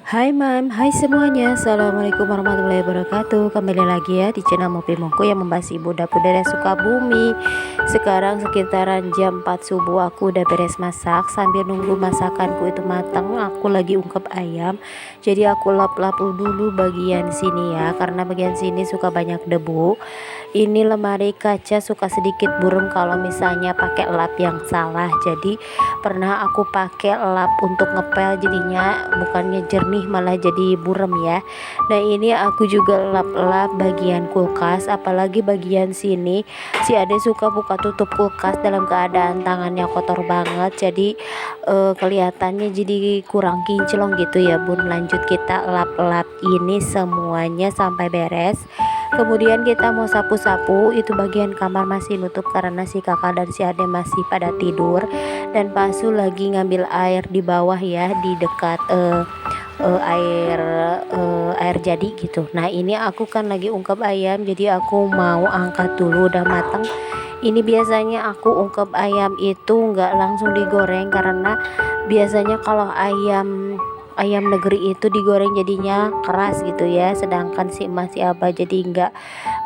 Hai Mam, hai semuanya. Assalamualaikum warahmatullahi wabarakatuh. Kembali lagi ya di channel Mopi Mongko yang membahas ibu dapur dari Sukabumi. Sekarang sekitaran jam 4 subuh, aku udah beres masak. Sambil nunggu masakanku itu matang, aku lagi ungkep ayam. Jadi aku lap-lap dulu bagian sini ya, karena bagian sini suka banyak debu. Ini lemari kaca suka sedikit burem kalau misalnya pakai lap yang salah. Jadi pernah aku pakai lap untuk ngepel, jadinya bukannya jernih malah jadi burem ya. Nah ini aku juga lap-lap bagian kulkas, apalagi bagian sini si Ade suka buka tutup kulkas dalam keadaan tangannya kotor banget, jadi kelihatannya jadi kurang kinclong gitu ya Bun. Lanjut kita lap-lap ini semuanya sampai beres. Kemudian kita mau sapu-sapu, itu bagian kamar masih nutup karena si kakak dan si Ade masih pada tidur, dan Pasu lagi ngambil air di bawah ya, di dekat air air jadi gitu. Nah ini aku kan lagi ungkep ayam, jadi aku mau angkat dulu, udah matang. Ini biasanya aku ungkep ayam itu nggak langsung digoreng, karena biasanya kalau ayam ayam negeri itu digoreng jadinya keras gitu ya, sedangkan si emas si abah jadi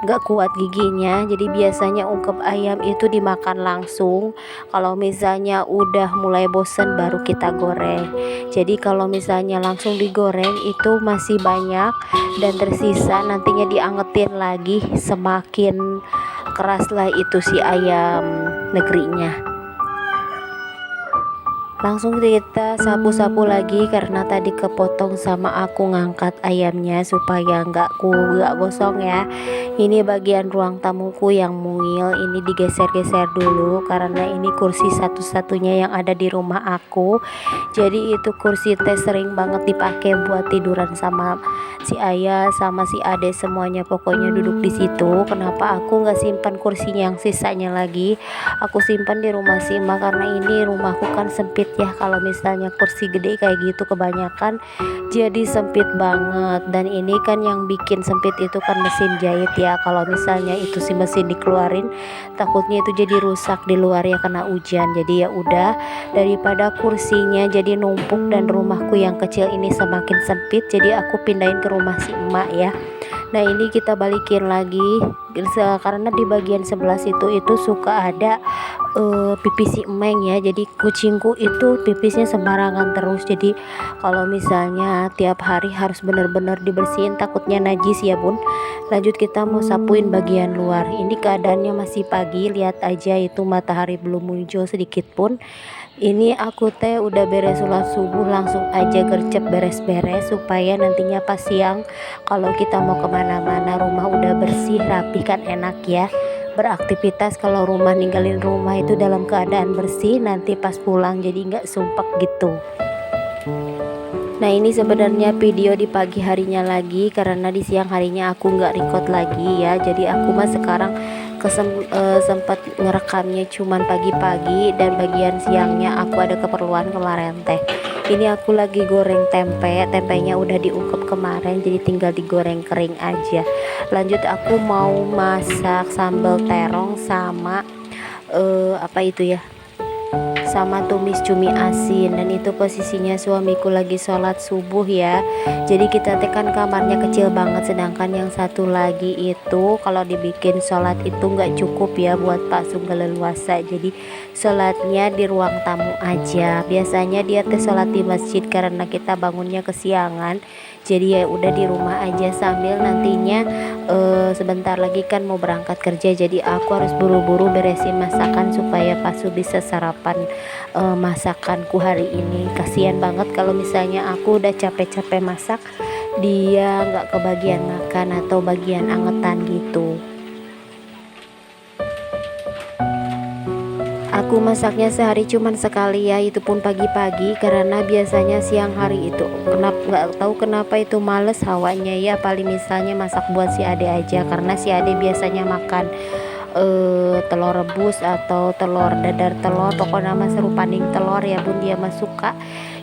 nggak kuat giginya. Jadi biasanya ungkep ayam itu dimakan langsung. Kalau misalnya udah mulai bosen baru kita goreng. Jadi kalau misalnya langsung digoreng itu masih banyak dan tersisa, nantinya diangetin lagi, semakin keraslah itu si ayam negerinya. Langsung kita sapu-sapu lagi karena tadi kepotong sama aku ngangkat ayamnya supaya nggak gosong ya. Ini bagian ruang tamuku yang mungil, ini digeser-geser dulu karena ini kursi satu-satunya yang ada di rumah aku. Jadi itu kursi teh sering banget dipakai buat tiduran sama si ayah sama si ade, semuanya pokoknya duduk di situ. Kenapa aku nggak simpan kursinya yang sisanya lagi? Aku simpan di rumah si emak karena ini rumahku kan sempit ya. Kalau misalnya kursi gede kayak gitu kebanyakan jadi sempit banget. Dan ini kan yang bikin sempit itu kan mesin jahit ya. Kalau misalnya itu si mesin dikeluarin, takutnya itu jadi rusak di luar ya kena hujan. Jadi ya udah, daripada kursinya jadi numpuk dan rumahku yang kecil ini semakin sempit, jadi aku pindahin ke rumah si emak ya. Nah ini kita balikin lagi karena di bagian sebelah situ itu suka ada pipis si emeng ya. Jadi kucingku itu pipisnya sembarangan terus, jadi kalau misalnya tiap hari harus bener-bener dibersihin, takutnya najis ya Bun. Lanjut kita mau sapuin bagian luar. Ini keadaannya masih pagi, lihat aja itu matahari belum muncul sedikit pun. Ini aku teh udah beres sholat subuh, langsung aja gercep beres-beres supaya nantinya pas siang kalau kita mau kemana-mana rumah udah bersih rapi kan enak ya beraktivitas. Kalau rumah ninggalin rumah itu dalam keadaan bersih, nanti pas pulang jadi nggak sumpek gitu. Nah ini sebenarnya video di pagi harinya lagi, karena di siang harinya aku nggak record lagi ya. Jadi aku mah sekarang sempat ngerekamnya cuman pagi-pagi, dan bagian siangnya aku ada keperluan kemarin teh. Ini aku lagi goreng tempe, tempenya udah diungkep kemarin jadi tinggal digoreng kering aja. Lanjut aku mau masak sambal terong sama apa itu ya, sama tumis cumi asin. Dan itu posisinya suamiku lagi sholat subuh ya. Jadi kita tekan kamarnya kecil banget, sedangkan yang satu lagi itu kalau dibikin sholat itu nggak cukup ya buat Pak Sungguh leluasa. Jadi sholatnya di ruang tamu aja. Biasanya dia tuh sholat di masjid karena kita bangunnya kesiangan, jadi ya udah di rumah aja. Sambil nantinya sebentar lagi kan mau berangkat kerja, jadi aku harus buru-buru beresin masakan supaya Pasu bisa sarapan masakanku hari ini. Kasihan banget kalau misalnya aku udah capek-capek masak, dia nggak kebagian makan atau bagian angetan gitu. Aku masaknya sehari cuman sekali ya, itu pun pagi-pagi, karena biasanya siang hari itu nggak tahu kenapa itu males hawanya ya. Paling misalnya masak buat si ade aja, karena si ade biasanya makan telur rebus atau telur dadar telur, pokoknya nama seru paning telur ya Bun, dia mah suka.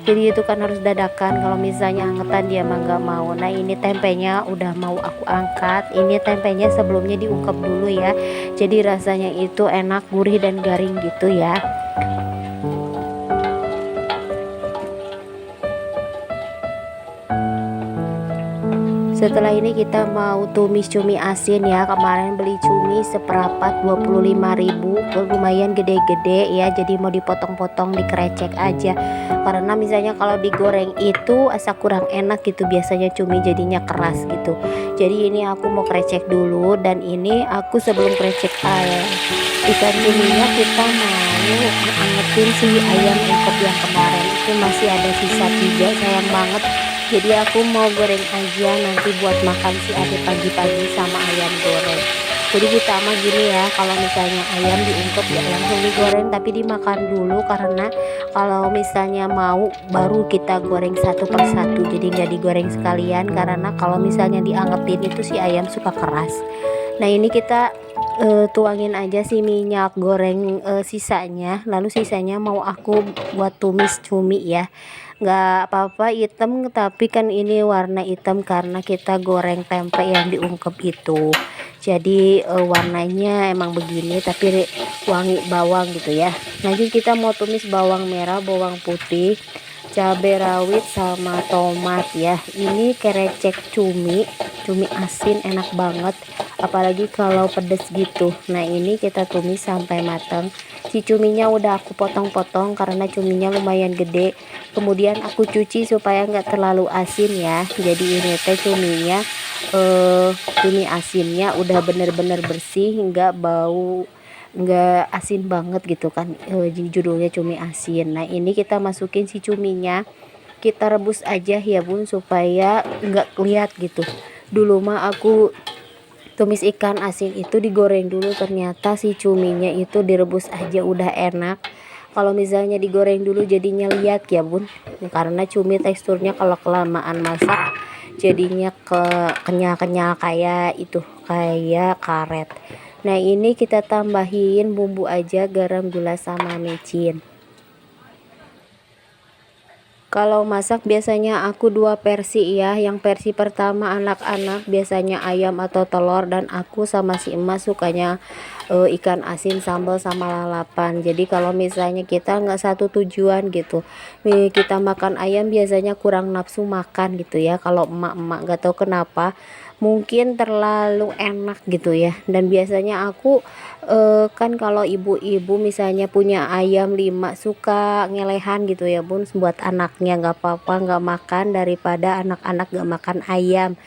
Jadi itu kan harus dadakan, kalau misalnya angetan dia mah nggak mau. Nah ini tempenya udah mau aku angkat. Ini tempenya sebelumnya diungkep dulu ya, jadi rasanya itu enak, gurih dan garing gitu ya. Setelah ini kita mau tumis cumi asin ya. Kemarin beli cumi seperapat 25.000, lumayan gede-gede ya, jadi mau dipotong-potong, dikerecek aja. Karena misalnya kalau digoreng itu asa kurang enak gitu, biasanya cumi jadinya keras gitu. Jadi ini aku mau kerecek dulu, dan ini aku sebelum kerecek ikan cuminya kita mau angetin si ayam ungkep yang kemarin itu, masih ada sisa 3, sayang banget. Jadi aku mau goreng aja nanti buat makan si adik pagi-pagi sama ayam goreng. Jadi kita mah gini ya, kalau misalnya ayam diungkep ya langsung digoreng, tapi dimakan dulu, karena kalau misalnya mau baru kita goreng satu persatu, jadi nggak digoreng sekalian, karena kalau misalnya diangetin itu si ayam suka keras. Nah ini kita tuangin aja si minyak goreng sisanya, lalu sisanya mau aku buat tumis cumi ya. Nggak apa-apa hitam, tapi kan ini warna hitam karena kita goreng tempe yang diungkep itu. Jadi warnanya emang begini, tapi wangi bawang gitu ya. Nanti kita mau tumis bawang merah, bawang putih, cabai rawit sama tomat ya. Ini kerecek cumi asin enak banget, apalagi kalau pedes gitu. Nah ini kita tumis sampai matang. Si cuminya udah aku potong-potong karena cuminya lumayan gede, kemudian aku cuci supaya nggak terlalu asin ya. Jadi ini teh cuminya cumi asinnya udah bener-bener bersih, nggak bau, nggak asin banget gitu kan. Judulnya cumi asin. Nah ini kita masukin si cuminya, kita rebus aja ya bun, supaya nggak lihat gitu. Dulu mah aku tumis ikan asin itu digoreng dulu, ternyata si cuminya itu direbus aja udah enak. Kalau misalnya digoreng dulu jadinya liat ya bun, karena cumi teksturnya kalau kelamaan masak jadinya kenyal-kenyal kayak itu, kayak karet. Nah ini kita tambahin bumbu aja, garam, gula, sama micin. Kalau masak biasanya aku dua versi ya. Yang versi pertama anak-anak biasanya ayam atau telur, dan aku sama si emas sukanya ikan asin sambal sama lalapan. Jadi kalau misalnya kita nggak satu tujuan gitu, kita makan ayam biasanya kurang nafsu makan gitu ya. Kalau emak-emak nggak tahu kenapa, mungkin terlalu enak gitu ya. Dan biasanya aku kan kalau ibu-ibu misalnya punya ayam 5 suka ngelehan gitu ya bun, buat anaknya nggak apa-apa nggak makan daripada anak-anak nggak makan ayam.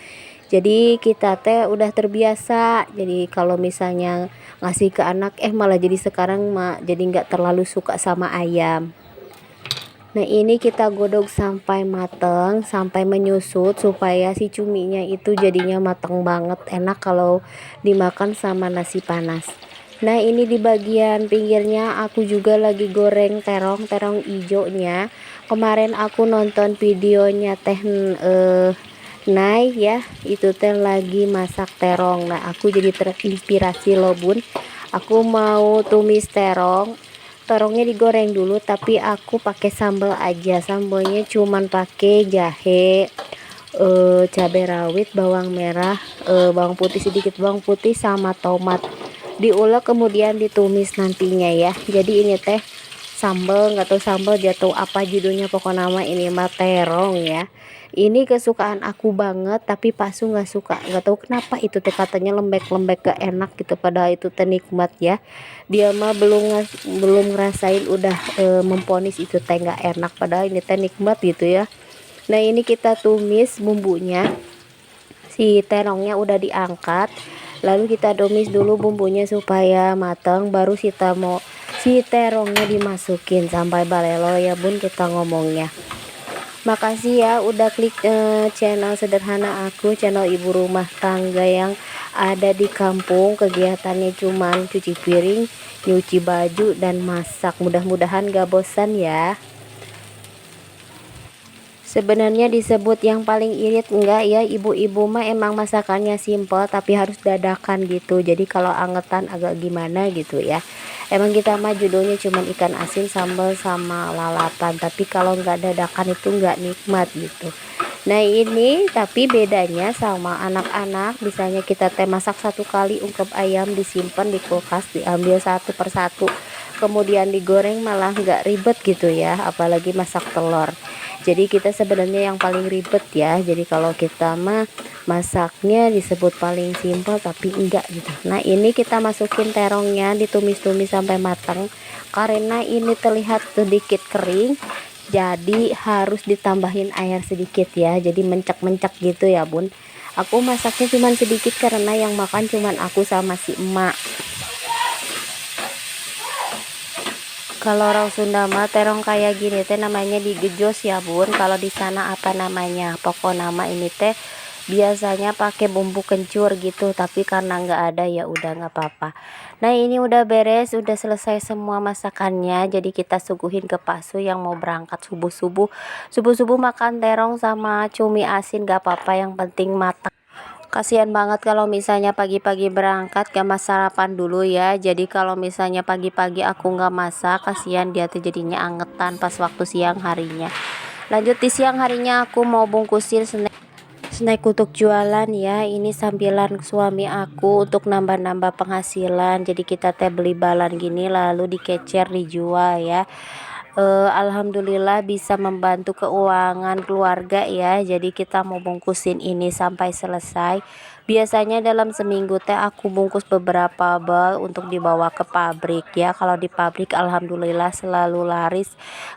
Jadi kita teh udah terbiasa, jadi kalau misalnya ngasih ke anak malah jadi sekarang jadi nggak terlalu suka sama ayam. Nah ini kita godok sampai mateng, sampai menyusut, supaya si cuminya itu jadinya mateng banget, enak kalau dimakan sama nasi panas. Nah ini di bagian pinggirnya aku juga lagi goreng terong hijaunya. Kemarin aku nonton videonya teh Nay ya, itu teh lagi masak terong. Nah aku jadi terinspirasi loh bun, aku mau tumis terongnya digoreng dulu, tapi aku pakai sambal aja. Sambalnya cuman pakai jahe, cabai rawit, bawang merah, bawang putih sedikit, bawang putih sama tomat, diulek kemudian ditumis nantinya ya. Jadi ini teh sambal, nggak tahu sambal jatuh apa judulnya, pokok nama ini mah terong ya. Ini kesukaan aku banget, tapi Pasu nggak suka, nggak tahu kenapa. Itu teh katanya lembek-lembek gak enak gitu, padahal itu teh nikmat ya. Dia mah belum ngerasain udah memponis itu teh nggak enak, padahal ini teh nikmat gitu ya. Nah ini kita tumis bumbunya, si terongnya udah diangkat, lalu kita tumis dulu bumbunya supaya matang, baru kita mau si terongnya dimasukin sampai balelo ya bun kita ngomongnya. Makasih ya udah klik channel sederhana aku, channel ibu rumah tangga yang ada di kampung. Kegiatannya cuman cuci piring, nyuci baju, dan masak. Mudah-mudahan gak bosan ya. Sebenarnya disebut yang paling irit enggak ya, ibu-ibu mah emang masakannya simple tapi harus dadakan gitu. Jadi kalau angetan agak gimana gitu ya. Emang kita mah judulnya cuman ikan asin sambal sama lalapan, tapi kalau nggak dadakan itu nggak nikmat gitu. Nah ini tapi bedanya sama anak-anak, misalnya kita teh masak satu kali ungkep ayam, disimpan di kulkas, diambil satu persatu, kemudian digoreng malah nggak ribet gitu ya, apalagi masak telur. Jadi kita sebenarnya yang paling ribet ya. Jadi kalau kita mah masaknya disebut paling simpel tapi enggak gitu. Nah ini kita masukin terongnya, ditumis-tumis sampai matang. Karena ini terlihat sedikit kering, jadi harus ditambahin air sedikit ya, jadi mencek-mencek gitu ya bun. Aku masaknya cuman sedikit karena yang makan cuman aku sama si emak. Kalau orang Sunda mah terong kayak gini teh namanya digejos ya bun. Kalau di sana apa namanya, pokok nama ini teh biasanya pakai bumbu kencur gitu, tapi karena nggak ada ya udah nggak apa-apa. Nah ini udah beres, udah selesai semua masakannya, jadi kita suguhin ke Pak Su yang mau berangkat subuh-subuh makan terong sama cumi asin gak apa-apa, yang penting matang. Kasihan banget kalau misalnya pagi-pagi berangkat gak mas sarapan dulu ya. Jadi kalau misalnya pagi-pagi aku gak masak, kasihan dia tuh jadinya angetan pas waktu siang harinya. Lanjut di siang harinya aku mau bungkusin snack untuk jualan ya. Ini sambilan suami aku untuk nambah-nambah penghasilan. Jadi kita teh beli balan gini lalu dikecer dijual ya. Alhamdulillah bisa membantu keuangan keluarga ya. Jadi kita mau bungkusin ini sampai selesai. Biasanya dalam seminggu teh aku bungkus beberapa bal untuk dibawa ke pabrik ya. Kalau di pabrik alhamdulillah selalu laris,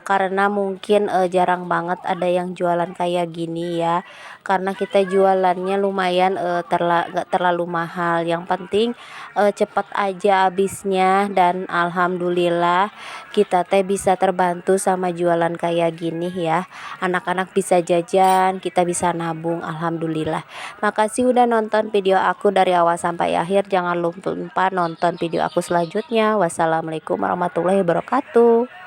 karena mungkin jarang banget ada yang jualan kayak gini ya. Karena kita jualannya lumayan gak terlalu mahal. Yang penting cepat aja habisnya, dan alhamdulillah kita teh bisa terbantu sama jualan kayak gini ya. Anak-anak bisa jajan, kita bisa nabung, alhamdulillah. Makasih udah nonton video aku dari awal sampai akhir. Jangan lupa nonton video aku selanjutnya. Wassalamualaikum warahmatullahi wabarakatuh.